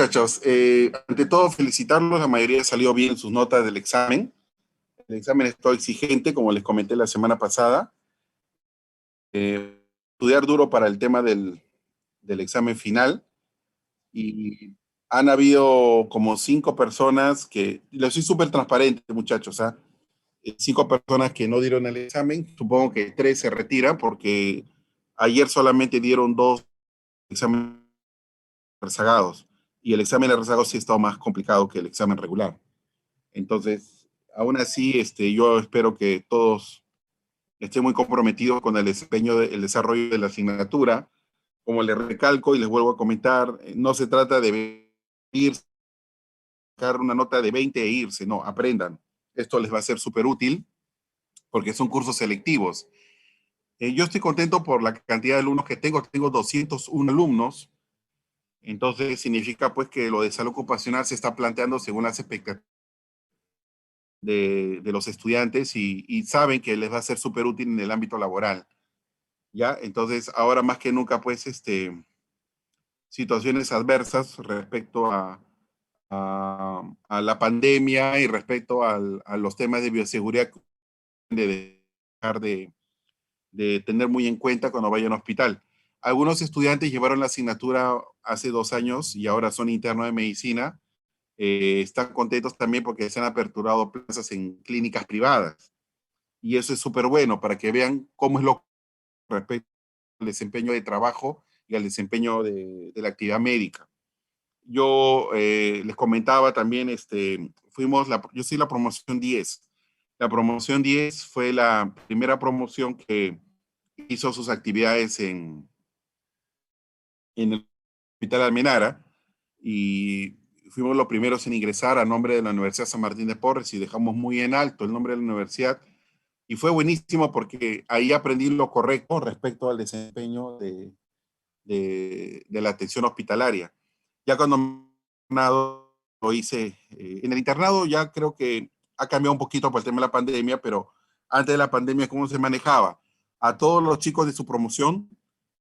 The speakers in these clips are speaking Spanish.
muchachos. Ante todo, felicitarlos. La mayoría salió bien sus notas del examen. El examen es todo exigente, como les comenté la semana pasada. Estudiar duro para el tema del examen final. Y han habido como 5 personas que, les soy súper transparente, muchachos, ¿ah? 5 personas que no dieron el examen. Supongo que 3 se retiran porque ayer solamente dieron 2 exámenes rezagados. Y el examen de rezagados sí ha estado más complicado que el examen regular. Entonces, aún así, yo espero que todos estén muy comprometidos con el desempeño, el desarrollo de la asignatura. Como les recalco y les vuelvo a comentar, no se trata de ir, sacar una nota de 20 e irse, no, aprendan. Esto les va a ser súper útil porque son cursos selectivos. Yo estoy contento por la cantidad de alumnos que tengo 201 alumnos, entonces significa pues que lo de salud ocupacional se está planteando según las expectativas de los estudiantes y saben que les va a ser súper útil en el ámbito laboral, ¿ya? Entonces, ahora más que nunca, pues, situaciones adversas respecto a la pandemia y respecto a los temas de bioseguridad de dejar de tener muy en cuenta cuando vayan al hospital. Algunos estudiantes llevaron la asignatura hace 2 años y ahora son internos de medicina. Están contentos también porque se han aperturado plazas en clínicas privadas. Y eso es súper bueno para que vean cómo es lo respecto al desempeño de trabajo y al desempeño de la actividad médica. Yo les comentaba también, yo soy la promoción 10. La promoción 10 fue la primera promoción que hizo sus actividades en el Hospital Almenara y fuimos los primeros en ingresar a nombre de la Universidad San Martín de Porres y dejamos muy en alto el nombre de la universidad. Y fue buenísimo porque ahí aprendí lo correcto respecto al desempeño de la atención hospitalaria. Ya cuando lo hice en el internado, ya creo que ha cambiado un poquito por el tema de la pandemia, pero antes de la pandemia, ¿cómo se manejaba? A todos los chicos de su promoción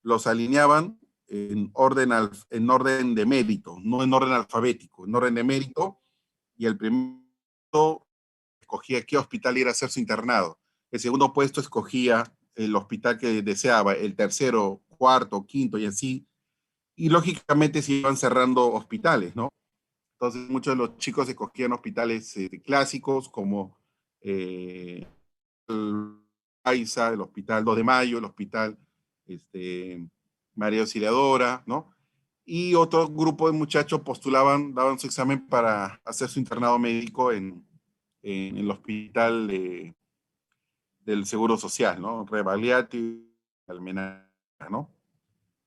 los alineaban en orden de mérito, no en orden alfabético, en orden de mérito, y el primero escogía qué hospital ir a hacer su internado. El segundo puesto escogía el hospital que deseaba, el tercero, cuarto, quinto y así. Y lógicamente se iban cerrando hospitales, ¿no? Entonces muchos de los chicos escogían hospitales clásicos como el AISA, el Hospital 2 de Mayo, el Hospital María Auxiliadora, ¿no? Y otro grupo de muchachos postulaban, daban su examen para hacer su internado médico en el hospital del Seguro Social, ¿no? Rebagliati, Almenara, ¿no?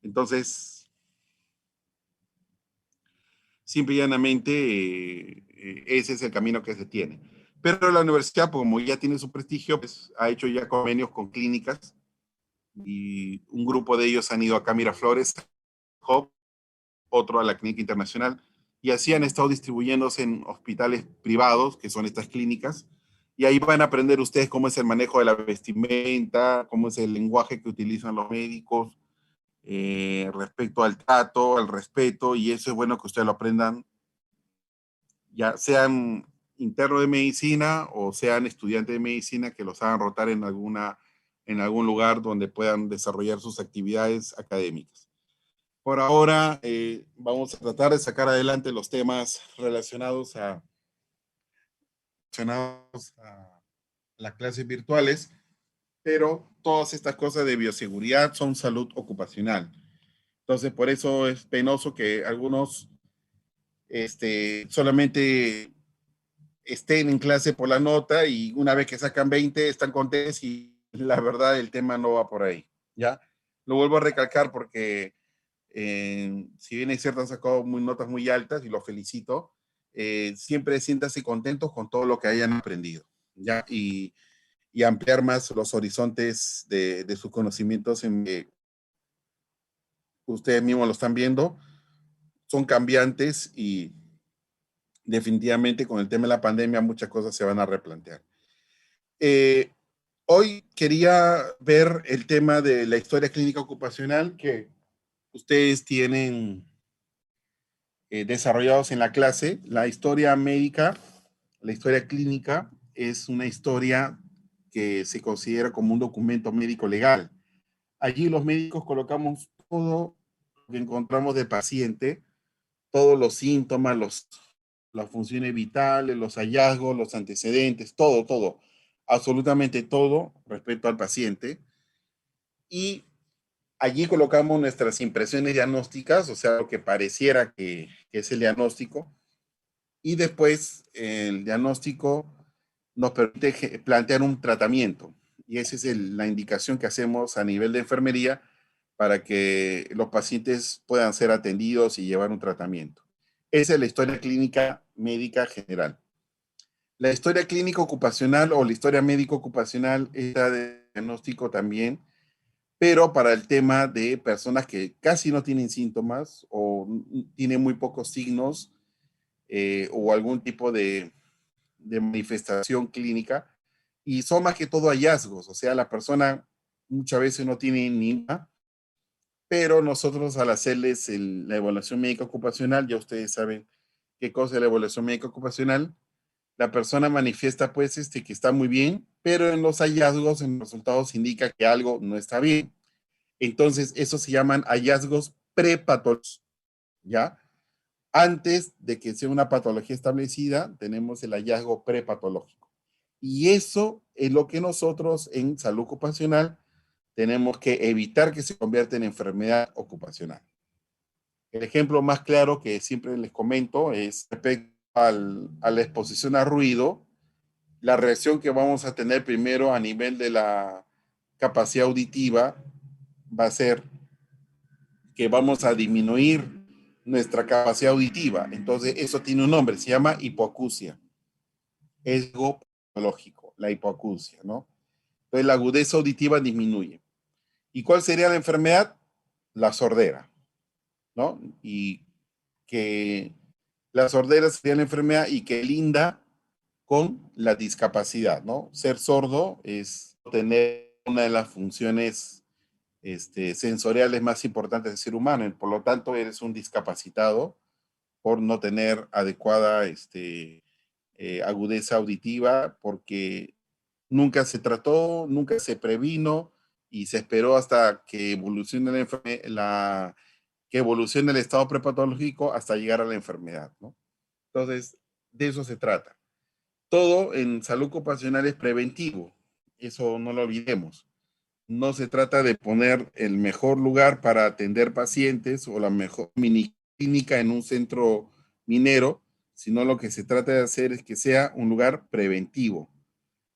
Entonces, simple y llanamente, ese es el camino que se tiene. Pero la universidad, como ya tiene su prestigio, pues, ha hecho ya convenios con clínicas y un grupo de ellos han ido acá a Miraflores, otro a la Clínica Internacional, y así han estado distribuyéndose en hospitales privados, que son estas clínicas, y ahí van a aprender ustedes cómo es el manejo de la vestimenta, cómo es el lenguaje que utilizan los médicos, respecto al trato, al respeto, y eso es bueno que ustedes lo aprendan, ya sean internos de medicina o sean estudiantes de medicina que los hagan rotar en algún lugar donde puedan desarrollar sus actividades académicas. Por ahora, vamos a tratar de sacar adelante los temas relacionados a las clases virtuales, pero todas estas cosas de bioseguridad son salud ocupacional. Entonces, por eso es penoso que algunos solamente estén en clase por la nota y una vez que sacan 20 están contentos y la verdad el tema no va por ahí, ¿ya? Lo vuelvo a recalcar porque si bien es cierto han sacado notas muy altas y los felicito, siempre siéntanse contentos con todo lo que hayan aprendido, ¿ya? Y ampliar más los horizontes de sus conocimientos en que ustedes mismos lo están viendo, son cambiantes y definitivamente con el tema de la pandemia muchas cosas se van a replantear. Eh, Hoy quería ver el tema de la historia clínica ocupacional que ustedes tienen desarrollados en la clase. La historia médica, la historia clínica, es una historia que se considera como un documento médico legal. Allí los médicos colocamos todo lo que encontramos del paciente, todos los síntomas, las funciones vitales, los hallazgos, los antecedentes, todo, absolutamente todo respecto al paciente. Y allí colocamos nuestras impresiones diagnósticas, o sea, lo que pareciera que es el diagnóstico. Y después el diagnóstico nos permite plantear un tratamiento. Y esa es la indicación que hacemos a nivel de enfermería para que los pacientes puedan ser atendidos y llevar un tratamiento. Esa es la historia clínica médica general. La historia clínica ocupacional o la historia médico ocupacional está de diagnóstico también, pero para el tema de personas que casi no tienen síntomas o tienen muy pocos signos o algún tipo de manifestación clínica, y son más que todo hallazgos, o sea, la persona muchas veces no tiene ni nada, pero nosotros al hacerles la evaluación médica ocupacional, ya ustedes saben qué cosa es la evaluación médica ocupacional, la persona manifiesta pues que está muy bien, pero en los hallazgos, en los resultados indica que algo no está bien. Entonces, eso se llaman hallazgos prepatológicos, ¿ya? Antes de que sea una patología establecida, tenemos el hallazgo prepatológico. Y eso es lo que nosotros en salud ocupacional tenemos que evitar que se convierta en enfermedad ocupacional. El ejemplo más claro que siempre les comento es respecto a la exposición a ruido, la reacción que vamos a tener primero a nivel de la capacidad auditiva va a ser que vamos a disminuir nuestra capacidad auditiva. Entonces, eso tiene un nombre, se llama hipoacusia. Es algo patológico, la hipoacusia, ¿no? Entonces, la agudeza auditiva disminuye. ¿Y cuál sería la enfermedad? La sordera, ¿no? Y que la sordera sería la enfermedad y que linda con la discapacidad, ¿no? Ser sordo es tener una de las funciones sensoriales más importantes del ser humano, por lo tanto eres un discapacitado por no tener adecuada agudeza auditiva, porque nunca se trató, nunca se previno y se esperó hasta que evolucione que evolucione el estado prepatológico hasta llegar a la enfermedad, ¿no? Entonces, de eso se trata. Todo en salud ocupacional es preventivo, eso no lo olvidemos. No se trata de poner el mejor lugar para atender pacientes o la mejor mini clínica en un centro minero, sino lo que se trata de hacer es que sea un lugar preventivo.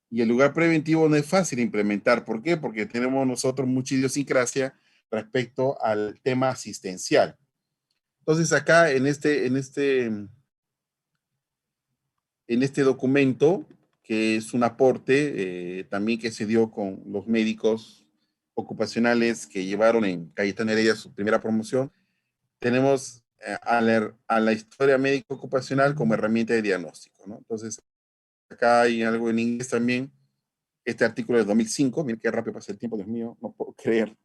Y el lugar preventivo no es fácil implementar. ¿Por qué? Porque tenemos nosotros mucha idiosincrasia respecto al tema asistencial. Entonces acá en este documento, que es un aporte también que se dio con los médicos ocupacionales que llevaron en Cayetano Heredia su primera promoción, tenemos a la historia médico ocupacional como herramienta de diagnóstico, ¿no? Entonces, acá hay algo en inglés también, este artículo de 2005, miren qué rápido pasa el tiempo, Dios mío, no puedo creer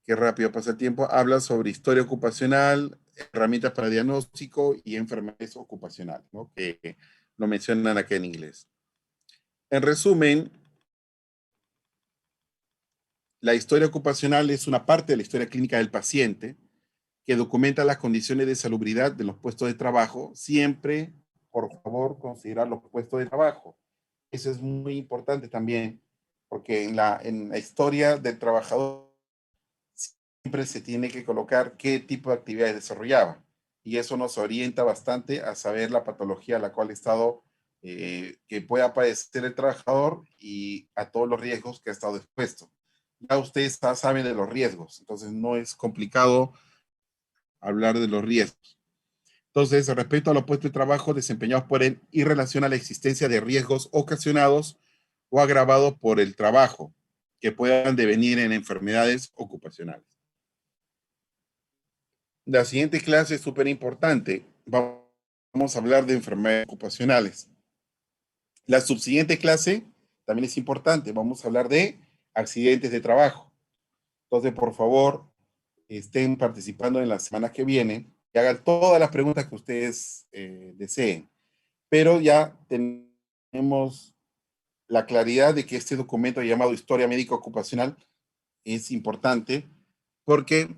qué rápido pasa el tiempo, habla sobre historia ocupacional, herramientas para diagnóstico y enfermedades ocupacionales, ¿no? Que lo mencionan acá en inglés. En resumen, la historia ocupacional es una parte de la historia clínica del paciente que documenta las condiciones de salubridad de los puestos de trabajo. Siempre, por favor, considerar los puestos de trabajo. Eso es muy importante también, porque en la historia del trabajador siempre se tiene que colocar qué tipo de actividades desarrollaba. Y eso nos orienta bastante a saber la patología a la cual ha estado, que pueda padecer el trabajador y a todos los riesgos que ha estado expuesto. Ya ustedes saben de los riesgos, entonces no es complicado hablar de los riesgos. Entonces, respecto a los puestos de trabajo desempeñados por él y relación a la existencia de riesgos ocasionados o agravados por el trabajo que puedan devenir en enfermedades ocupacionales. La siguiente clase es súper importante. Vamos a hablar de enfermedades ocupacionales. La subsiguiente clase también es importante. Vamos a hablar de accidentes de trabajo. Entonces, por favor, estén participando en las semanas que vienen y hagan todas las preguntas que ustedes deseen. Pero ya tenemos la claridad de que este documento llamado Historia Médica Ocupacional es importante porque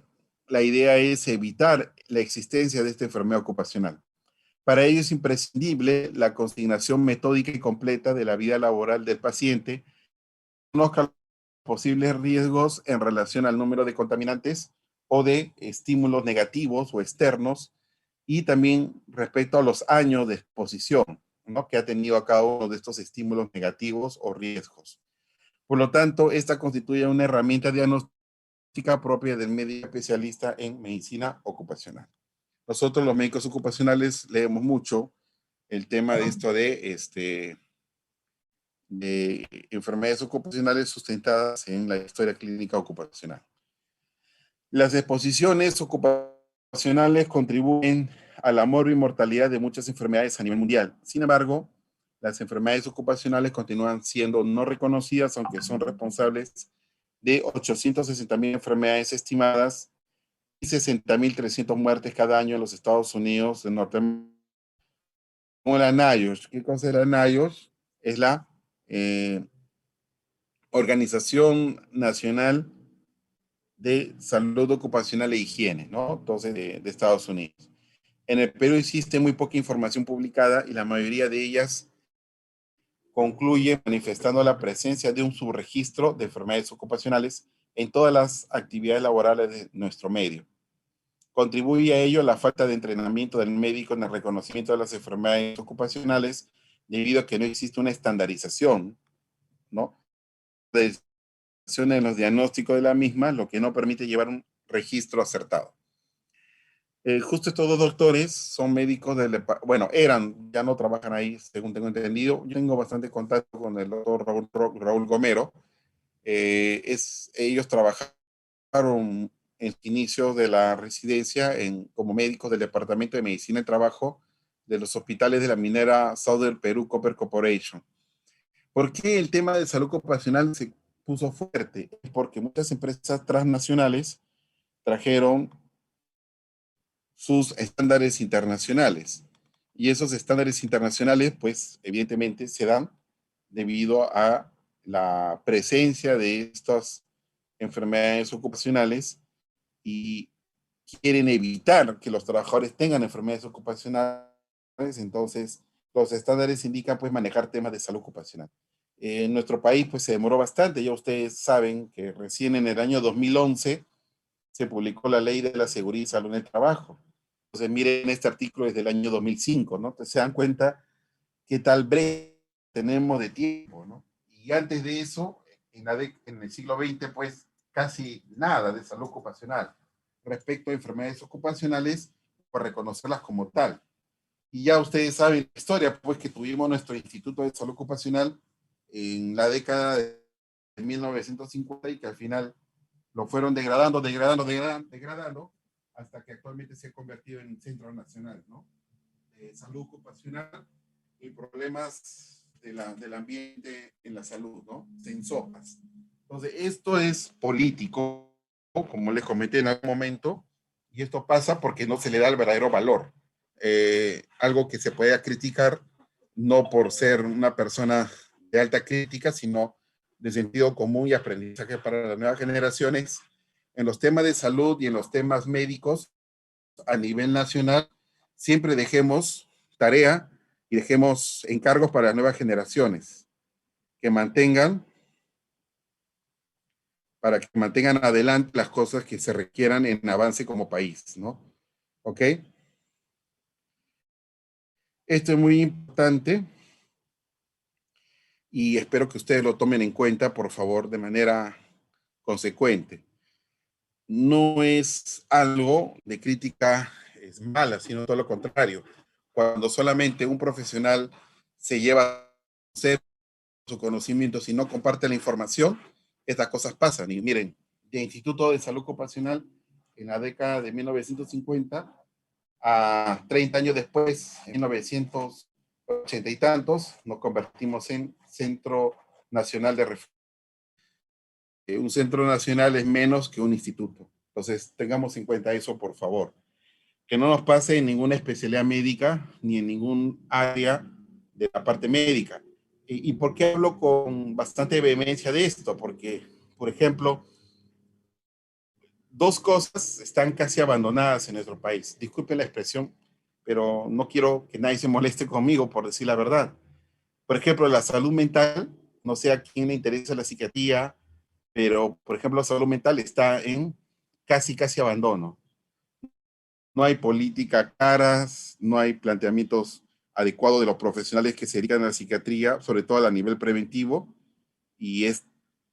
la idea es evitar la existencia de esta enfermedad ocupacional. Para ello es imprescindible la consignación metódica y completa de la vida laboral del paciente, conozca los posibles riesgos en relación al número de contaminantes o de estímulos negativos o externos, y también respecto a los años de exposición, ¿no?, que ha tenido a cada uno de estos estímulos negativos o riesgos. Por lo tanto, esta constituye una herramienta diagnóstica propia del médico especialista en medicina ocupacional. Nosotros los médicos ocupacionales leemos mucho el tema de esto de enfermedades ocupacionales sustentadas en la historia clínica ocupacional. Las exposiciones ocupacionales contribuyen a la mortalidad de muchas enfermedades a nivel mundial. Sin embargo, las enfermedades ocupacionales continúan siendo no reconocidas, aunque son responsables de 860,000 enfermedades estimadas y 60,300 muertes cada año en los Estados Unidos de Norteamérica. Como la NIOSH. ¿Qué cosa es la NIOSH? Es la eh, Organización Nacional de Salud Ocupacional e Higiene, ¿no? Entonces, de Estados Unidos. En el Perú existe muy poca información publicada y la mayoría de ellas concluye manifestando la presencia de un subregistro de enfermedades ocupacionales en todas las actividades laborales de nuestro medio. Contribuye a ello la falta de entrenamiento del médico en el reconocimiento de las enfermedades ocupacionales, debido a que no existe una estandarización, ¿no?, en los diagnósticos de la misma, lo que no permite llevar un registro acertado. Justo estos dos doctores son médicos bueno, eran, ya no trabajan ahí, según tengo entendido. Yo tengo bastante contacto con el doctor Raúl Gomero. Ellos trabajaron en inicios de la residencia como médicos del Departamento de Medicina y Trabajo de los hospitales de la minera Southern Peru Copper Corporation. ¿Por qué el tema de salud ocupacional se puso fuerte? Porque muchas empresas transnacionales trajeron sus estándares internacionales. Y esos estándares internacionales, pues, evidentemente se dan debido a la presencia de estas enfermedades ocupacionales, y quieren evitar que los trabajadores tengan enfermedades ocupacionales. Entonces los estándares indican, pues, manejar temas de salud ocupacional. En nuestro país, pues, se demoró bastante. Ya ustedes saben que recién en el año 2011 se publicó la Ley de la Seguridad y Salud en el Trabajo. Entonces, miren este artículo desde el año 2005, ¿no? Entonces se dan cuenta qué tal breve tenemos de tiempo, ¿no? Y antes de eso, en el siglo XX, pues, casi nada de salud ocupacional. Respecto a enfermedades ocupacionales, por reconocerlas como tal. Y ya ustedes saben la historia, pues, que tuvimos nuestro Instituto de Salud Ocupacional en la década de 1950, y que al final lo fueron degradando, hasta que actualmente se ha convertido en un Centro Nacional, ¿no?, de Salud Ocupacional y problemas del ambiente en la salud, ¿no? SENSOPAS. Entonces, esto es político, como les comenté en algún momento, y esto pasa porque no se le da el verdadero valor. Algo que se pueda criticar, no por ser una persona de alta crítica, sino de sentido común y aprendizaje para las nuevas generaciones, en los temas de salud y en los temas médicos a nivel nacional. Siempre dejemos tarea y dejemos encargos para las nuevas generaciones, que mantengan, para que mantengan adelante las cosas que se requieran en avance como país, ¿no? ¿Ok? Esto es muy importante y espero que ustedes lo tomen en cuenta, por favor, de manera consecuente. No es algo de crítica es mala, sino todo lo contrario. Cuando solamente un profesional se lleva su conocimiento, si no comparte la información, estas cosas pasan. Y miren, el Instituto de Salud Ocupacional, en la década de 1950, a 30 años después, en 1980 y tantos, nos convertimos en Centro Nacional de Referencia. Un centro nacional es menos que un instituto. Entonces, tengamos en cuenta eso, por favor. que no nos pase en ninguna especialidad médica ni en ningún área de la parte médica. ¿Y por qué hablo con bastante vehemencia de esto? Porque, por ejemplo, dos cosas están casi abandonadas en nuestro país. Disculpe la expresión, pero no quiero que nadie se moleste conmigo por decir la verdad. Por ejemplo, la salud mental, no sé a quién le interesa la psiquiatría, pero, por ejemplo, la salud mental está en casi abandono. No hay políticas claras, no hay planteamientos adecuados de los profesionales que se dedican a la psiquiatría, sobre todo a nivel preventivo, y es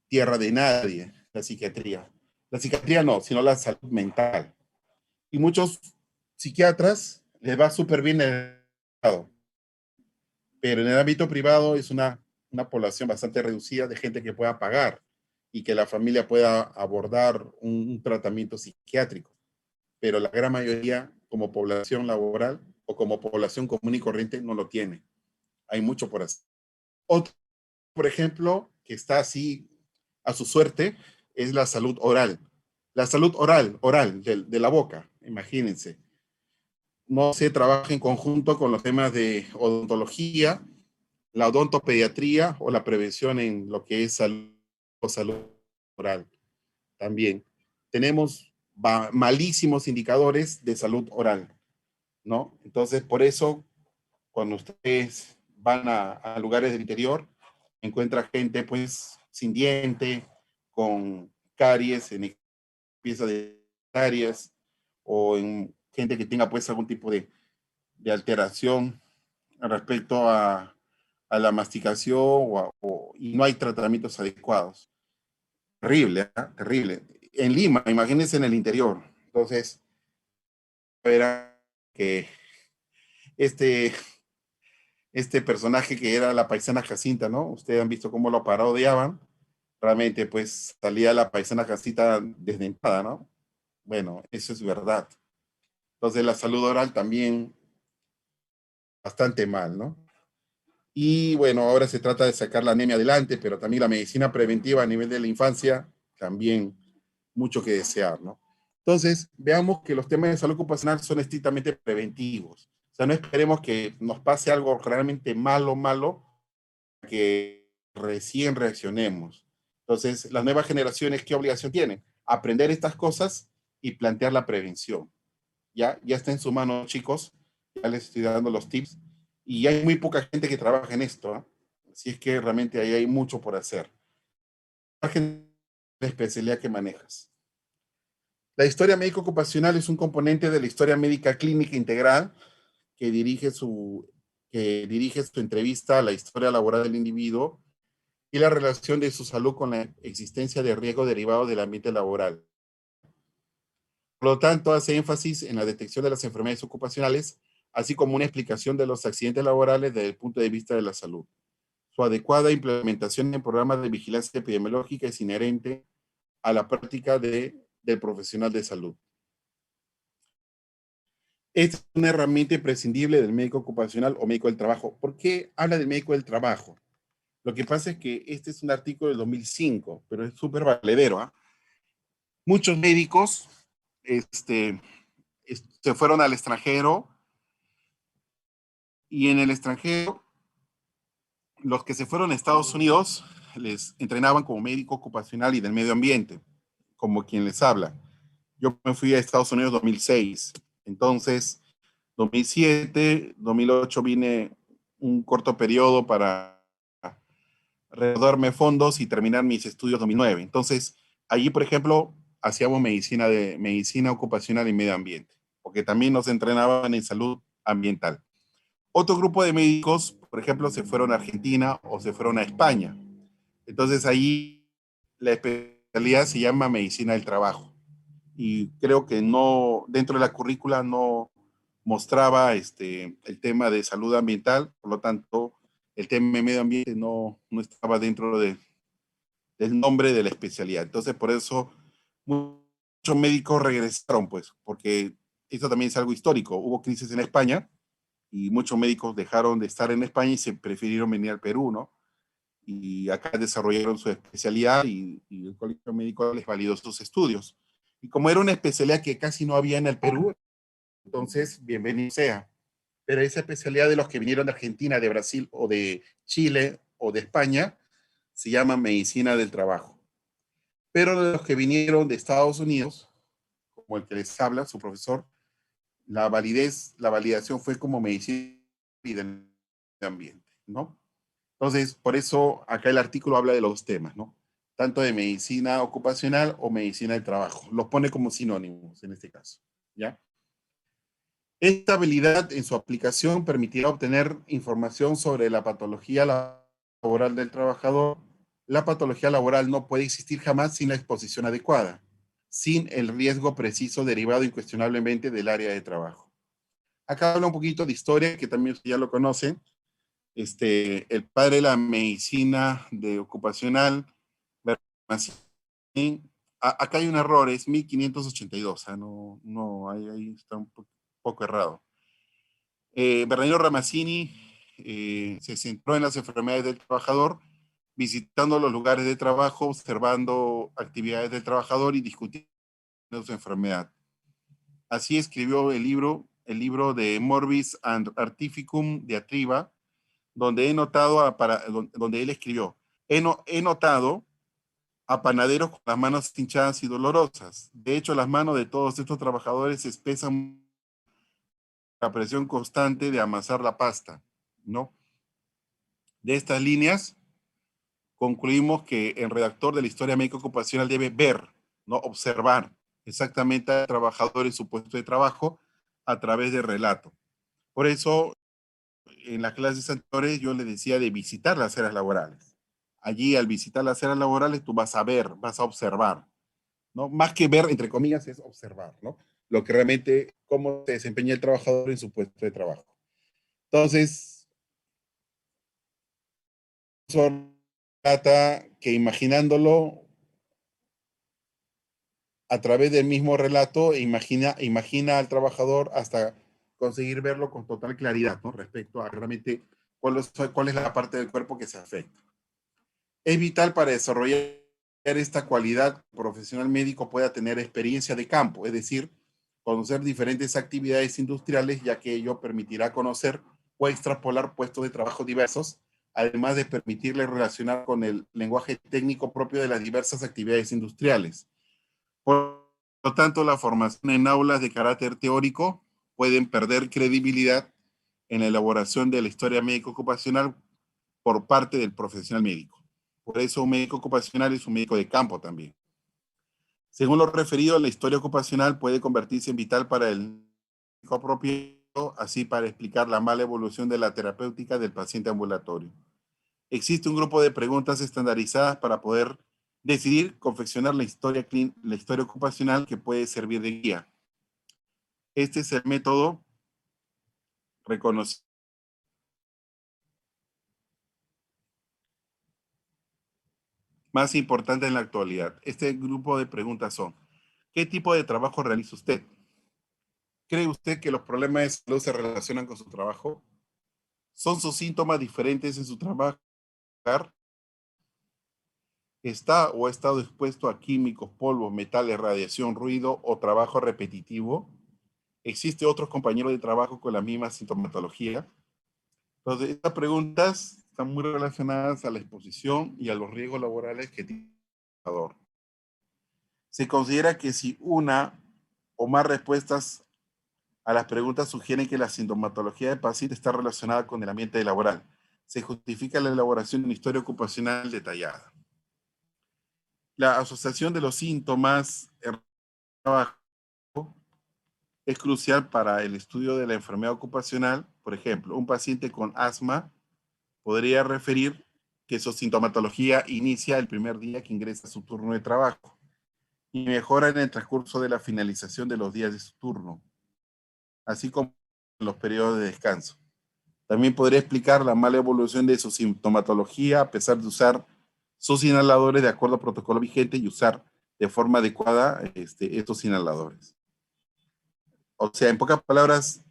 tierra de nadie la psiquiatría. La psiquiatría no, sino la salud mental. Y muchos psiquiatras les va súper bien en el mercado, pero en el ámbito privado es una población bastante reducida de gente que pueda pagar y que la familia pueda abordar un tratamiento psiquiátrico, pero la gran mayoría como población laboral o como población común y corriente no lo tiene. Hay mucho por hacer. Otro, por ejemplo, que está así a su suerte, es la salud oral. La salud oral, de la boca, imagínense. No se trabaja en conjunto con los temas de odontología, la odontopediatría o la prevención en lo que es salud oral también. Tenemos malísimos indicadores de salud oral, ¿no? Entonces, por eso, cuando ustedes van a lugares del interior, encuentra gente, pues, sin diente, con caries, en piezas de caries, o en gente que tenga, pues, algún tipo de alteración respecto a la masticación y no hay tratamientos adecuados. Terrible, ¿eh? Terrible. En Lima, imagínense en el interior. Entonces, era que este, este personaje que era la paisana Jacinta, ¿no? Ustedes han visto cómo lo parodiaban. Realmente, pues salía la paisana Jacinta desdentada, ¿no? Bueno, eso es verdad. Entonces, la salud oral también bastante mal, ¿no? Y bueno, ahora se trata de sacar la anemia adelante, pero también la medicina preventiva a nivel de la infancia, también mucho que desear, ¿no? Entonces, veamos que los temas de salud ocupacional son estrictamente preventivos. O sea, no esperemos que nos pase algo realmente malo, que recién reaccionemos. Entonces, las nuevas generaciones, ¿qué obligación tienen? Aprender estas cosas y plantear la prevención. Ya está en su mano, chicos. Ya les estoy dando los tips. Y hay muy poca gente que trabaja en esto, ¿eh? Así es que realmente ahí hay mucho por hacer. La especialidad que manejas. La historia médico ocupacional es un componente de la historia médica clínica integral que que dirige su entrevista a la historia laboral del individuo y la relación de su salud con la existencia de riesgo derivado del ambiente laboral. Por lo tanto, hace énfasis en la detección de las enfermedades ocupacionales, así como una explicación de los accidentes laborales desde el punto de vista de la salud. Su adecuada implementación en programas de vigilancia epidemiológica es inherente a la práctica del profesional de salud. Es una herramienta imprescindible del médico ocupacional o médico del trabajo. ¿Por qué habla del médico del trabajo? Lo que pasa es que este es un artículo del 2005, pero es súper valedero, ¿eh? Muchos médicos este, se fueron al extranjero y en el extranjero, los que se fueron a Estados Unidos les entrenaban como médico ocupacional y del medio ambiente, como quien les habla. Yo me fui a Estados Unidos en 2006, entonces 2007, 2008 vine un corto periodo para recordarme fondos y terminar mis estudios 2009. Entonces, allí, por ejemplo, hacíamos medicina ocupacional y medio ambiente, porque también nos entrenaban en salud ambiental. Otro grupo de médicos, por ejemplo, se fueron a Argentina o se fueron a España. Entonces, ahí la especialidad se llama medicina del trabajo. Y creo que no, dentro de la currícula no mostraba el tema de salud ambiental, por lo tanto, el tema de medio ambiente no estaba dentro del nombre de la especialidad. Entonces, por eso muchos médicos regresaron, pues, porque esto también es algo histórico. Hubo crisis en España y muchos médicos dejaron de estar en España y se prefirieron venir al Perú, ¿no? Y acá desarrollaron su especialidad y el colegio médico les validó sus estudios. Y como era una especialidad que casi no había en el Perú, Entonces, bienvenido sea. Pero esa especialidad de los que vinieron de Argentina, de Brasil o de Chile o de España, se llama medicina del trabajo. Pero de los que vinieron de Estados Unidos, como el que les habla, su profesor, la validación fue como medicina y del ambiente, ¿no? Entonces, por eso acá el artículo habla de los dos temas, ¿no? Tanto de medicina ocupacional o medicina del trabajo. Los pone como sinónimos en este caso, ¿ya? Esta habilidad en su aplicación permitirá obtener información sobre la patología laboral del trabajador. La patología laboral no puede existir jamás sin la exposición adecuada, sin el riesgo preciso derivado incuestionablemente del área de trabajo. Acá habla un poquito de historia, que también ya lo conocen. El padre de la medicina de ocupacional, acá hay un error, es 1582, no, ahí está un poco errado. Bernardino Ramazzini se centró en las enfermedades del trabajador, visitando los lugares de trabajo, observando actividades del trabajador y discutiendo su enfermedad. Así escribió el libro de Morbis and Artificum Diatriba, donde donde él escribió, he notado a panaderos con las manos hinchadas y dolorosas. De hecho, las manos de todos estos trabajadores expresan la presión constante de amasar la pasta, ¿no? De estas líneas, concluimos que el redactor de la historia médica ocupacional debe ver, ¿no? Observar exactamente al trabajador en su puesto de trabajo a través del relato. Por eso, en las clases anteriores yo le decía de visitar las áreas laborales. Allí, al visitar las áreas laborales, tú vas a ver, vas a observar, ¿no? Más que ver, entre comillas, es observar, ¿no? Lo que realmente, cómo se desempeña el trabajador en su puesto de trabajo. Entonces, eso trata que imaginándolo a través del mismo relato, imagina al trabajador hasta conseguir verlo con total claridad, ¿no? Respecto a realmente cuál es la parte del cuerpo que se afecta. Es vital para desarrollar esta cualidad profesional médico pueda tener experiencia de campo, es decir, conocer diferentes actividades industriales, ya que ello permitirá conocer o extrapolar puestos de trabajo diversos, además de permitirle relacionar con el lenguaje técnico propio de las diversas actividades industriales. Por lo tanto, la formación en aulas de carácter teórico pueden perder credibilidad en la elaboración de la historia médico ocupacional por parte del profesional médico. Por eso un médico ocupacional es un médico de campo también. Según lo referido, la historia ocupacional puede convertirse en vital para el médico apropiado, así para explicar la mala evolución de la terapéutica del paciente ambulatorio. Existe un grupo de preguntas estandarizadas para poder decidir confeccionar la historia ocupacional que puede servir de guía. Este es el método reconocido más importante en la actualidad. Este grupo de preguntas son: ¿qué tipo de trabajo realiza usted? ¿Cree usted que los problemas de salud se relacionan con su trabajo? ¿Son sus síntomas diferentes en su trabajo? ¿Está o ha estado expuesto a químicos, polvos, metales, radiación, ruido o trabajo repetitivo? ¿Existe otros compañeros de trabajo con la misma sintomatología? Entonces, estas preguntas están muy relacionadas a la exposición y a los riesgos laborales que tiene el trabajador. Se considera que si una o más respuestas a las preguntas sugieren que la sintomatología del paciente está relacionada con el ambiente laboral, se justifica la elaboración de una historia ocupacional detallada. La asociación de los síntomas en el trabajo es crucial para el estudio de la enfermedad ocupacional. Por ejemplo, un paciente con asma podría referir que su sintomatología inicia el primer día que ingresa a su turno de trabajo y mejora en el transcurso de la finalización de los días de su turno, así como en los periodos de descanso. También podría explicar la mala evolución de su sintomatología a pesar de usar sus inhaladores de acuerdo al protocolo vigente y usar de forma adecuada estos inhaladores. O sea, en pocas palabras,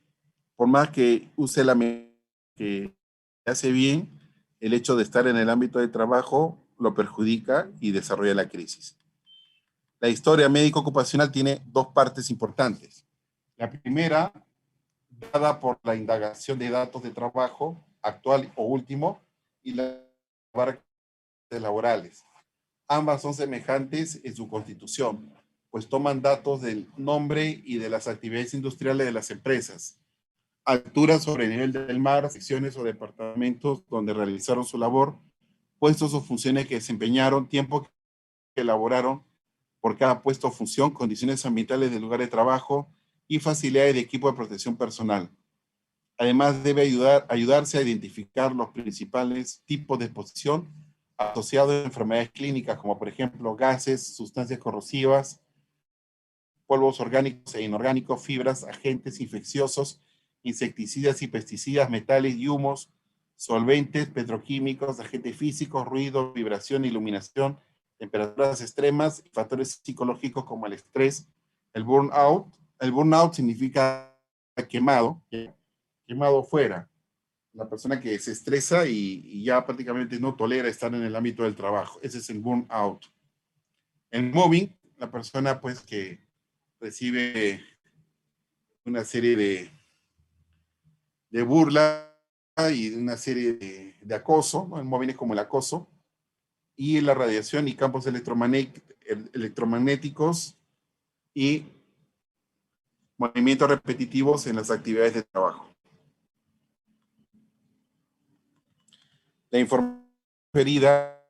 por más que use la medicina que hace bien, el hecho de estar en el ámbito de trabajo lo perjudica y desarrolla la crisis. La historia médico-ocupacional tiene dos partes importantes. La primera, dada por la indagación de datos de trabajo actual o último, y la de laborales. Ambas son semejantes en su constitución, pues toman datos del nombre y de las actividades industriales de las empresas, altura sobre el nivel del mar, secciones o departamentos donde realizaron su labor, puestos o funciones que desempeñaron, tiempo que elaboraron por cada puesto o función, condiciones ambientales del lugar de trabajo y facilidades de equipo de protección personal. Además, debe ayudarse a identificar los principales tipos de exposición asociados a enfermedades clínicas, como por ejemplo gases, sustancias corrosivas, polvos orgánicos e inorgánicos, fibras, agentes infecciosos, insecticidas y pesticidas, metales y humos, solventes, petroquímicos, agentes físicos, ruido, vibración, iluminación, temperaturas extremas y factores psicológicos como el estrés, el burnout. El burnout significa quemado, quemado fuera. La persona que se estresa y ya prácticamente no tolera estar en el ámbito del trabajo. Ese es el burnout. El mobbing, la persona pues que recibe una serie de burla y una serie acoso, ¿no? El mobbing es como el acoso, y la radiación y campos electromagnéticos y movimientos repetitivos en las actividades de trabajo. La información referida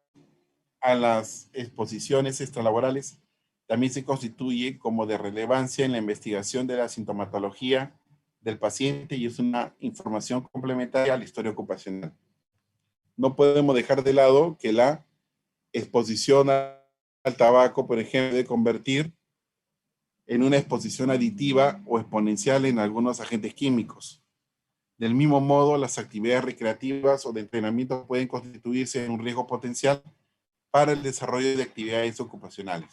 a las exposiciones extralaborales también se constituye como de relevancia en la investigación de la sintomatología del paciente y es una información complementaria a la historia ocupacional. No podemos dejar de lado que la exposición al tabaco, por ejemplo, debe convertir en una exposición aditiva o exponencial en algunos agentes químicos. Del mismo modo, las actividades recreativas o de entrenamiento pueden constituirse en un riesgo potencial para el desarrollo de actividades ocupacionales.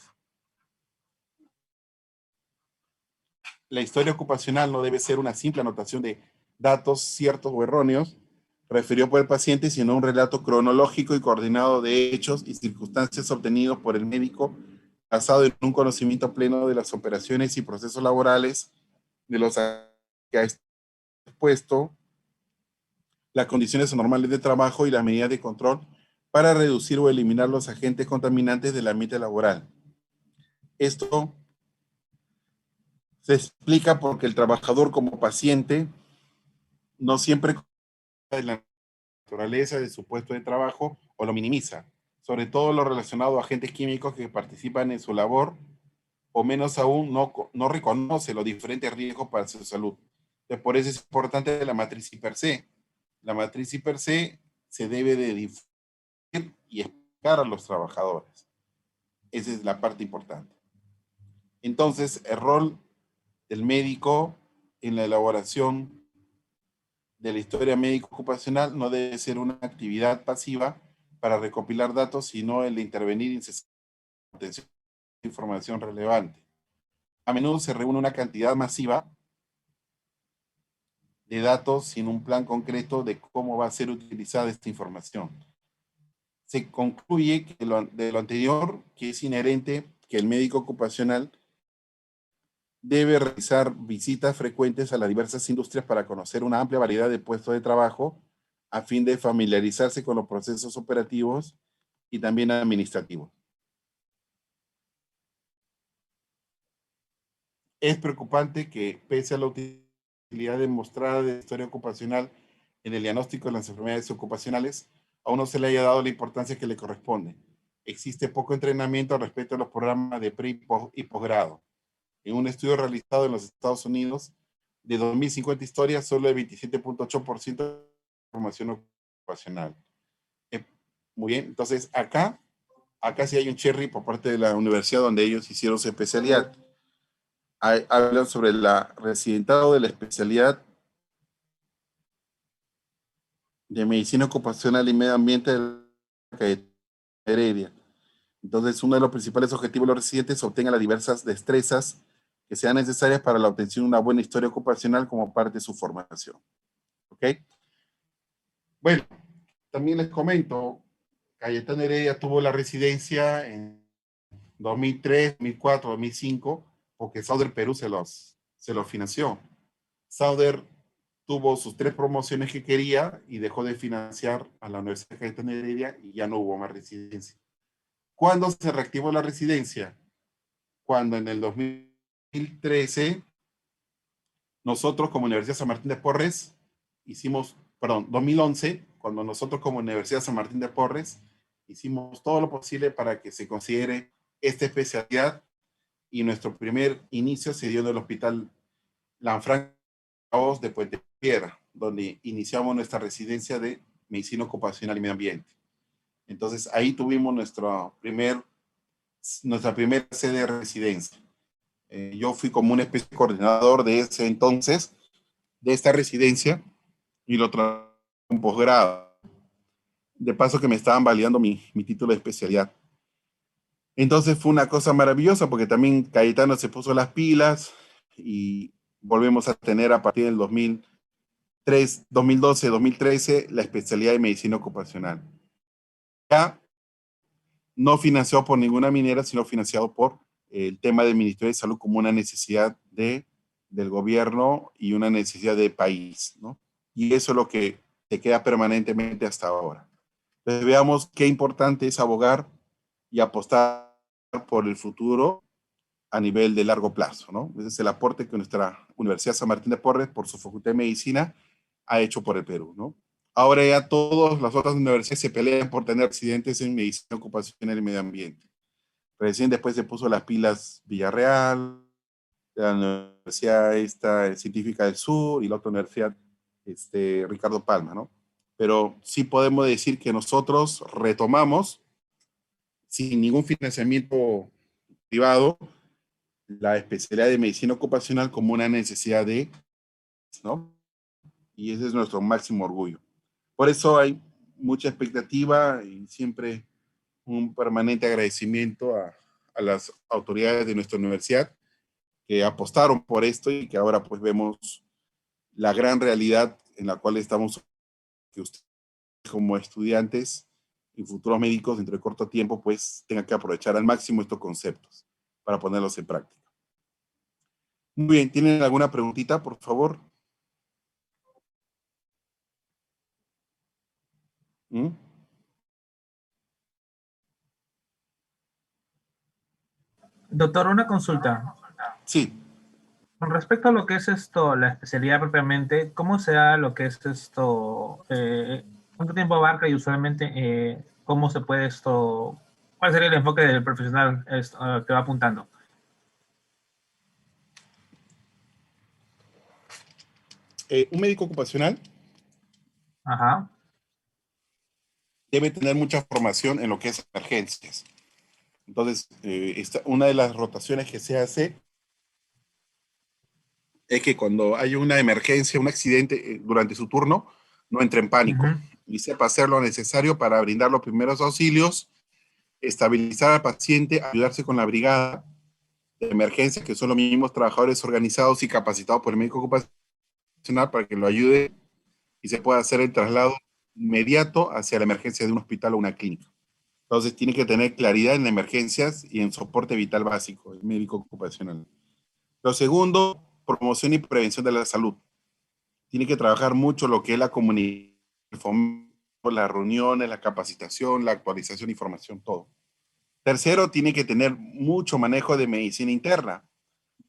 La historia ocupacional no debe ser una simple anotación de datos ciertos o erróneos referidos por el paciente, sino un relato cronológico y coordinado de hechos y circunstancias obtenidos por el médico basado en un conocimiento pleno de las operaciones y procesos laborales de los que ha expuesto, las condiciones normales de trabajo y las medidas de control para reducir o eliminar los agentes contaminantes del ambiente laboral. Esto se explica porque el trabajador como paciente no siempre de la naturaleza de su puesto de trabajo o lo minimiza, sobre todo lo relacionado a agentes químicos que participan en su labor o menos aún no reconoce los diferentes riesgos para su salud. Entonces, por eso es importante la matriz per se. La matriz per se debe de difundir y explicar a los trabajadores. Esa es la parte importante. Entonces, el rol del médico en la elaboración de la historia médico ocupacional no debe ser una actividad pasiva para recopilar datos, sino el de intervenir incesantemente con atención a información relevante. A menudo se reúne una cantidad masiva de datos sin un plan concreto de cómo va a ser utilizada esta información. Se concluye que de lo anterior, que es inherente que el médico ocupacional debe realizar visitas frecuentes a las diversas industrias para conocer una amplia variedad de puestos de trabajo a fin de familiarizarse con los procesos operativos y también administrativos. Es preocupante que, pese a la utilidad demostrada de la historia ocupacional en el diagnóstico de las enfermedades ocupacionales, aún no se le haya dado la importancia que le corresponde. Existe poco entrenamiento respecto a los programas de pre y posgrado. En un estudio realizado en los Estados Unidos, de 2050 historias, solo el 27.8% de información ocupacional. Muy bien, entonces acá sí hay un cherry por parte de la universidad donde ellos hicieron su especialidad. Hablan sobre la residentado de la especialidad de medicina ocupacional y medio ambiente de la Heredia. Entonces, uno de los principales objetivos de los residentes es obtener las diversas destrezas que sean necesarias para la obtención de una buena historia ocupacional como parte de su formación. ¿Ok? Bueno, también les comento, Cayetano Heredia tuvo la residencia en 2003, 2004, 2005, porque Sauder Perú se los se lo financió. Sauder tuvo sus 3 promociones que quería y dejó de financiar a la Universidad Cayetano Heredia y ya no hubo más residencia. ¿Cuándo se reactivó la residencia? Cuando en el 2013 nosotros como Universidad San Martín de Porres hicimos, perdón, 2011, cuando nosotros como Universidad San Martín de Porres hicimos todo lo posible para que se considere esta especialidad y nuestro primer inicio se dio en el Hospital Lanfranc de Puente Piedra, donde iniciamos nuestra residencia de Medicina Ocupacional y Medio Ambiente. Entonces ahí tuvimos nuestra primera sede de residencia. Yo fui como una especie de coordinador de ese entonces, de esta residencia, y lo trabajé en posgrado. De paso que me estaban validando mi título de especialidad. Entonces fue una cosa maravillosa porque también Cayetano se puso las pilas y volvemos a tener a partir del 2012, 2013 la especialidad de medicina ocupacional. Ya no financiado por ninguna minera, sino financiado por el tema del Ministerio de Salud como una necesidad del gobierno y una necesidad de país, ¿no? Y eso es lo que te queda permanentemente hasta ahora. Entonces veamos qué importante es abogar y apostar por el futuro a nivel de largo plazo, ¿no? Ese es el aporte que nuestra Universidad San Martín de Porres, por su Facultad de Medicina, ha hecho por el Perú, ¿no? Ahora ya todas las otras universidades se pelean por tener residentes en medicina ocupacional y medio ambiente. Recién después se puso las pilas Villarreal, la Universidad Científica del Sur y la otra universidad Ricardo Palma, ¿no? Pero sí podemos decir que nosotros retomamos, sin ningún financiamiento privado, la especialidad de medicina ocupacional como una necesidad ¿no? Y ese es nuestro máximo orgullo. Por eso hay mucha expectativa y siempre un permanente agradecimiento a las autoridades de nuestra universidad que apostaron por esto y que ahora pues vemos la gran realidad en la cual estamos, que ustedes como estudiantes y futuros médicos dentro de corto tiempo pues tengan que aprovechar al máximo estos conceptos para ponerlos en práctica. Muy bien, ¿tienen alguna preguntita, por favor? ¿Mm? Doctor, una consulta. Sí. Con respecto a lo que es esto, la especialidad propiamente, ¿cómo se da lo que es esto? ¿Cuánto tiempo abarca y usualmente cómo se puede esto? ¿Cuál sería el enfoque del profesional que va apuntando? Un médico ocupacional Ajá. debe tener mucha formación en lo que es emergencias. Entonces, una de las rotaciones que se hace es que cuando hay una emergencia, un accidente durante su turno, no entre en pánico Ujú. y sepa hacer lo necesario para brindar los primeros auxilios, estabilizar al paciente, ayudarse con la brigada de emergencia, que son los mismos trabajadores organizados y capacitados por el médico ocupacional para que lo ayude y se pueda hacer el traslado inmediato hacia la emergencia de un hospital o una clínica. Entonces tiene que tener claridad en emergencias y en soporte vital básico, el médico ocupacional. Lo segundo, promoción y prevención de la salud. Tiene que trabajar mucho lo que es la comunicación, las reuniones, la capacitación, la actualización de información, todo. Tercero, tiene que tener mucho manejo de medicina interna,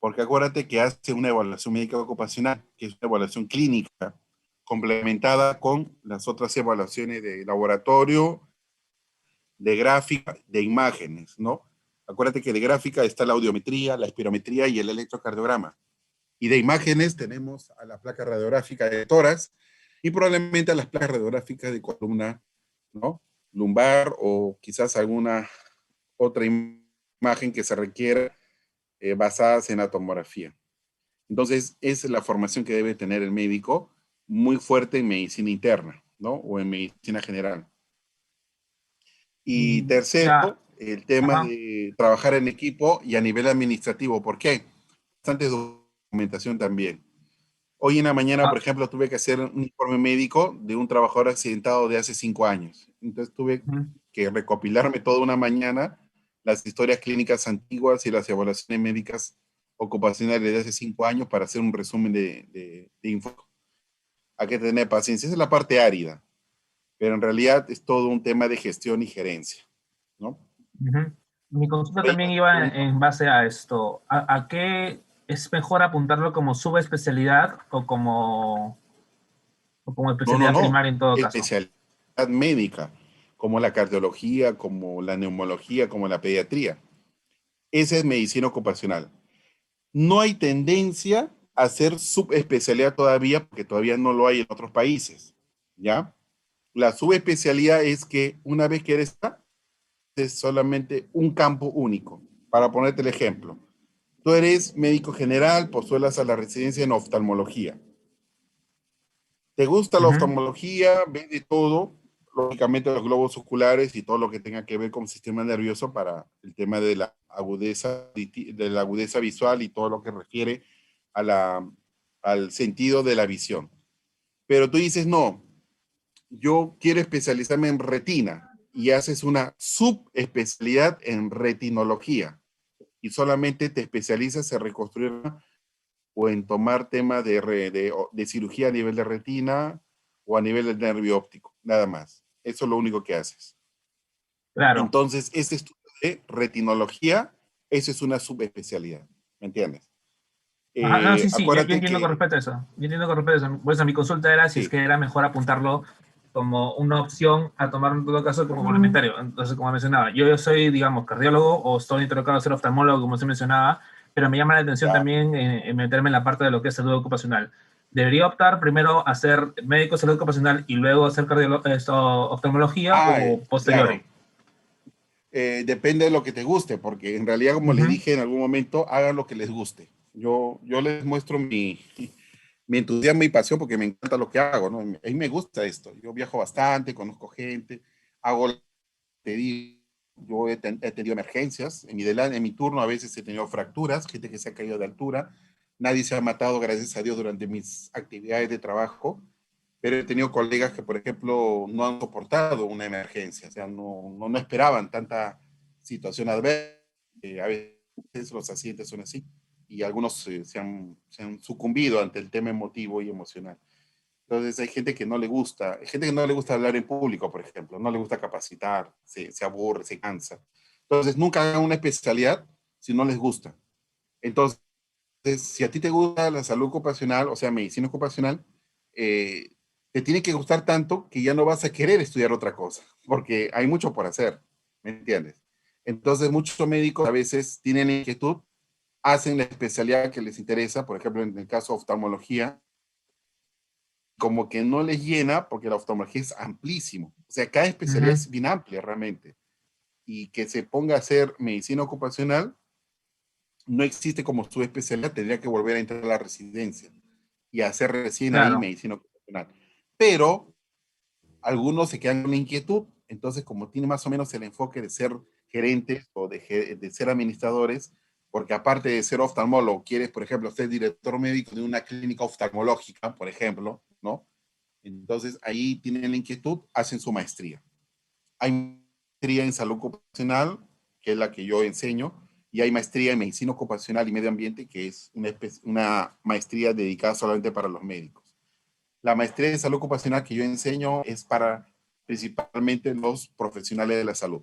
porque acuérdate que hace una evaluación médica ocupacional, que es una evaluación clínica, complementada con las otras evaluaciones de laboratorio, de gráfica, de imágenes, ¿no? Acuérdate que de gráfica está la audiometría, la espirometría y el electrocardiograma. Y de imágenes tenemos a la placa radiográfica de tórax y probablemente a las placas radiográficas de columna, ¿no? Lumbar o quizás alguna otra imagen que se requiera basadas en la tomografía. Entonces, esa es la formación que debe tener el médico, muy fuerte en medicina interna, ¿no? O en medicina general. Y Ya. tercero, el tema Ajá. de trabajar en equipo y a nivel administrativo. ¿Por qué? Bastante documentación también. Hoy en la mañana, por Ah, ejemplo, tuve que hacer un informe médico de un trabajador accidentado de hace 5 años. Entonces tuve ujú. que recopilarme toda una mañana las historias clínicas antiguas y las evaluaciones médicas ocupacionales de hace 5 años para hacer un resumen de info. Hay que tener paciencia, esa es la parte árida, pero en realidad es todo un tema de gestión y gerencia, ¿no? Ujú. Mi consulta Ahí también la iba pregunta, en base a esto. ¿A qué es mejor apuntarlo como subespecialidad o como no, no, especialidad no, primaria en todo caso? especialidad médica, como la cardiología, como la neumología, como la pediatría. Esa es medicina ocupacional. No hay tendencia a hacer subespecialidad todavía, porque todavía no lo hay en otros países, ¿ya? La subespecialidad es que una vez que eres, es solamente un campo único. Para ponerte el ejemplo, tú eres médico general, postulas a la residencia en oftalmología. ¿Te gusta la Ujú. oftalmología? Ves de todo, lógicamente los globos oculares y todo lo que tenga que ver con el sistema nervioso para el tema de la agudeza visual y todo lo que refiere a al sentido de la visión. Pero tú dices, no, yo quiero especializarme en retina y haces una subespecialidad en retinología y solamente te especializas en reconstruir o en tomar temas de cirugía a nivel de retina o a nivel del nervio óptico, nada más. Eso es lo único que haces. Claro. Entonces, ese estudio de retinología, eso es una subespecialidad, ¿me entiendes? Ajá, no, sí, sí, yo Acuérdate entiendo con que, respecto a eso. Yo entiendo con respecto a eso. Pues a mi consulta era si es sí, que era mejor apuntarlo como una opción a tomar en todo caso como complementario. Entonces, como mencionaba, yo soy, digamos, cardiólogo o estoy tocado a ser oftalmólogo, como se mencionaba, pero me llama la atención ya, también en meterme en la parte de lo que es salud ocupacional. ¿Debería optar primero a ser médico de salud ocupacional y luego hacer oftalmología o claro, posteriori? depende de lo que te guste, porque en realidad, como le Ujú. dije en algún momento, hagan lo que les guste. Yo les muestro mi entusiasmo y pasión porque me encanta lo que hago, ¿no? A mí me gusta esto. Yo viajo bastante, conozco gente, hago, te digo, yo he tenido emergencias, en mi turno a veces he tenido fracturas, gente que se ha caído de altura, nadie se ha matado, gracias a Dios, durante mis actividades de trabajo, pero he tenido colegas que, por ejemplo, no han soportado una emergencia, o sea, no esperaban tanta situación adversa, a veces los accidentes son así, y algunos se han sucumbido ante el tema emotivo y emocional. Entonces hay gente que no le gusta, hay gente que no le gusta hablar en público, por ejemplo, no le gusta capacitar, se aburre, se cansa. Entonces nunca hagan una especialidad si no les gusta. Entonces, si a ti te gusta la salud ocupacional, o sea, medicina ocupacional, eh, te tiene que gustar tanto que ya no vas a querer estudiar otra cosa, porque hay mucho por hacer, ¿me entiendes? Entonces muchos médicos a veces tienen inquietud, hacen la especialidad que les interesa, por ejemplo, en el caso de oftalmología, como que no les llena porque la oftalmología es amplísimo. O sea, cada especialidad Ujú. es bien amplia realmente. Y que se ponga a hacer medicina ocupacional no existe como su especialidad, tendría que volver a entrar a la residencia y hacer recién ahí Claro. medicina ocupacional. Pero algunos se quedan con la inquietud, entonces como tiene más o menos el enfoque de ser gerentes o de ser administradores, porque aparte de ser oftalmólogo, quieres, por ejemplo, ser director médico de una clínica oftalmológica, por ejemplo, ¿no? Entonces ahí tienen la inquietud, hacen su maestría. Hay maestría en salud ocupacional, que es la que yo enseño, y hay maestría en medicina ocupacional y medio ambiente, que es una maestría dedicada solamente para los médicos. La maestría de salud ocupacional que yo enseño es para principalmente los profesionales de la salud,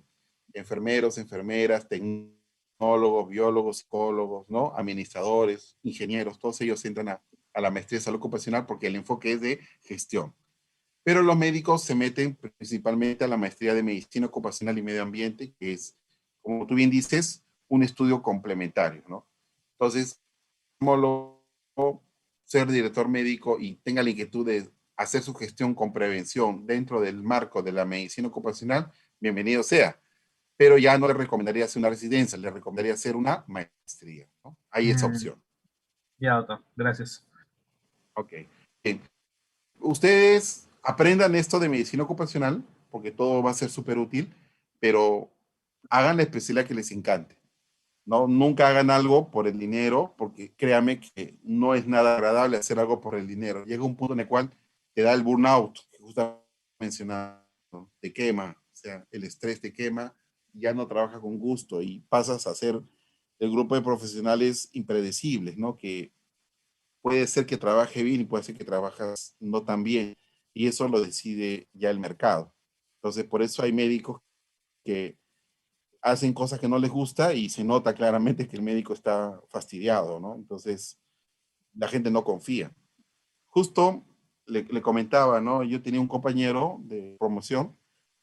enfermeros, enfermeras, tecnólogos, biólogos, psicólogos, ¿no? Administradores, ingenieros, todos ellos entran a la maestría de salud ocupacional porque el enfoque es de gestión. Pero los médicos se meten principalmente a la maestría de medicina ocupacional y medio ambiente, que es, como tú bien dices, un estudio complementario, ¿no? Entonces, como ser director médico y tenga la inquietud de hacer su gestión con prevención dentro del marco de la medicina ocupacional, bienvenido sea. Pero ya no le recomendaría hacer una residencia, le recomendaría hacer una maestría, ¿no? Hay esa Mm, opción. ya, doctor. Gracias. Ok. Bien. Ustedes aprendan esto de medicina ocupacional, porque todo va a ser súper útil, pero hagan la especialidad que les encante, ¿no? Nunca hagan algo por el dinero, porque créame que no es nada agradable hacer algo por el dinero. Llega un punto en el cual te da el burnout, que justo mencionado, ¿no? Te quema, o sea, el estrés te quema, ya no trabajas con gusto y pasas a ser el grupo de profesionales impredecibles, ¿no? Que puede ser que trabaje bien y puede ser que trabajas no tan bien. Y eso lo decide ya el mercado. Entonces, por eso hay médicos que hacen cosas que no les gusta y se nota claramente que el médico está fastidiado, ¿no? Entonces, la gente no confía. Justo le comentaba, ¿no? Yo tenía un compañero de promoción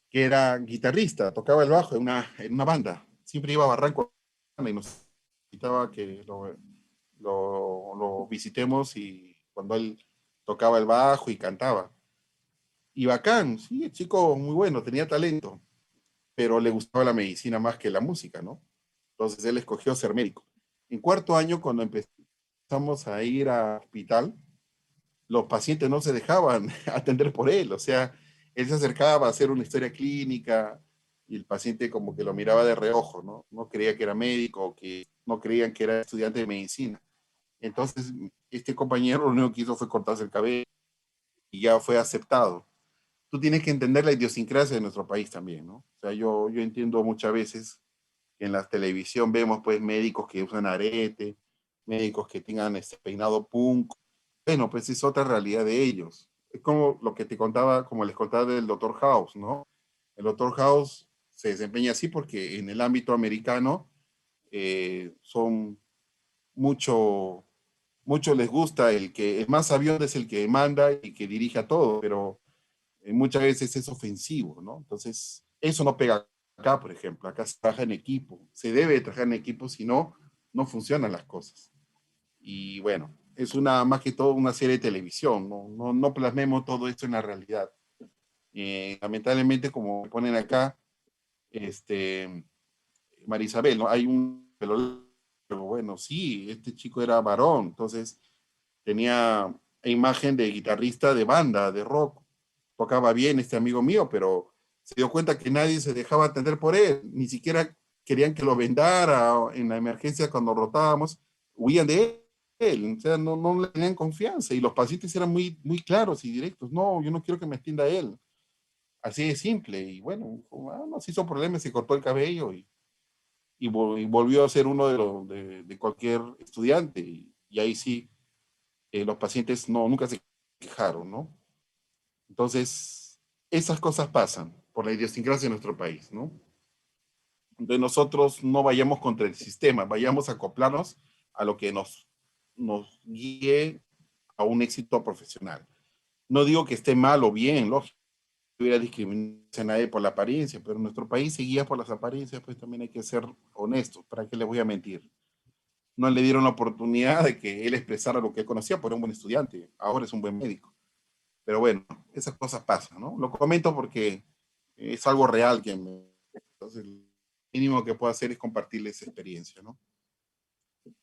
que era guitarrista, tocaba el bajo en una banda. Siempre iba a Barranco y nos invitaba que lo visitemos y cuando él tocaba el bajo y cantaba. Y bacán, sí, el chico muy bueno, tenía talento, pero le gustaba la medicina más que la música, ¿no? Entonces él escogió ser médico. En cuarto año, cuando empezamos a ir al hospital, los pacientes no se dejaban atender por él, o sea, él se acercaba a hacer una historia clínica y el paciente como que lo miraba de reojo, ¿no? No creía que era médico, que no creían que era estudiante de medicina. Entonces, este compañero lo único que hizo fue cortarse el cabello y ya fue aceptado. Tú tienes que entender la idiosincrasia de nuestro país también, ¿no? O sea, yo entiendo muchas veces que en la televisión vemos pues médicos que usan arete, médicos que tengan este peinado punk. Bueno, pues es otra realidad de ellos. Es como lo que te contaba, como les contaba del Doctor House, ¿no? El Doctor House se desempeña así porque en el ámbito americano son mucho, mucho les gusta el más sabio es el que manda y que dirige a todo, pero muchas veces es ofensivo, ¿no? Entonces, eso no pega acá, por ejemplo. Acá se trabaja en equipo. Se debe trabajar en equipo, si no, no funcionan las cosas. Y bueno, es más que todo una serie de televisión, no plasmemos todo esto en la realidad. Lamentablemente, como ponen acá, Marisabel, ¿no? Hay un, pero bueno, sí, este chico era varón, entonces tenía imagen de guitarrista de banda, de rock, tocaba bien este amigo mío, pero se dio cuenta que nadie se dejaba atender por él, ni siquiera querían que lo vendara en la emergencia cuando rotábamos, huían de él, o sea, no le tenían confianza y los pacientes eran muy, muy claros y directos, no, yo no quiero que me atienda él, así de simple, y bueno, no se hizo problema, se cortó el cabello y volvió a ser uno de cualquier estudiante, y ahí sí, los pacientes nunca se quejaron, ¿no? Entonces, esas cosas pasan por la idiosincrasia de nuestro país, ¿no? Entonces nosotros no vayamos contra el sistema, vayamos a acoplarnos a lo que nos guíe a un éxito profesional. No digo que esté mal o bien, lógico, no hubiera discriminación a nadie por la apariencia, pero nuestro país se guía por las apariencias, pues también hay que ser honestos, ¿para qué les voy a mentir? No le dieron la oportunidad de que él expresara lo que él conocía, porque era un buen estudiante, ahora es un buen médico. Pero bueno, esas cosas pasan, ¿no? Lo comento porque es algo real entonces, lo mínimo que puedo hacer es compartirles esa experiencia, ¿no?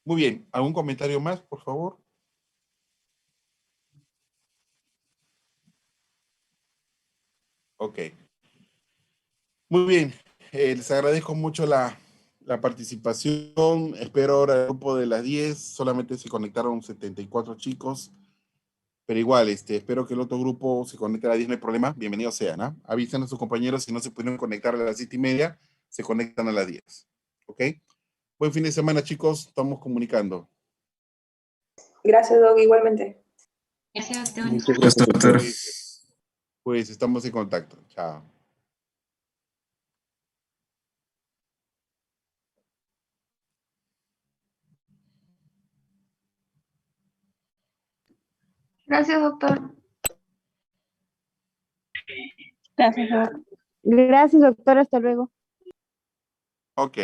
Muy bien, ¿algún comentario más, por favor? Ok. Muy bien, les agradezco mucho la participación. Espero ahora el grupo de las 10. Solamente se conectaron 74 chicos. Pero igual, espero que el otro grupo se conecte a las 10, no hay problema. Bienvenidos sean, ¿ah? Avisen a sus compañeros si no se pudieron conectar a las 7:30, se conectan a las 10. ¿Ok? Buen fin de semana, chicos. Estamos comunicando. Gracias, Doc, igualmente. Gracias, doctor. Muchas gracias, doctor. Pues estamos en contacto. Chao. Gracias, doctor. Gracias, doctor. Gracias, doctor. Hasta luego. Ok.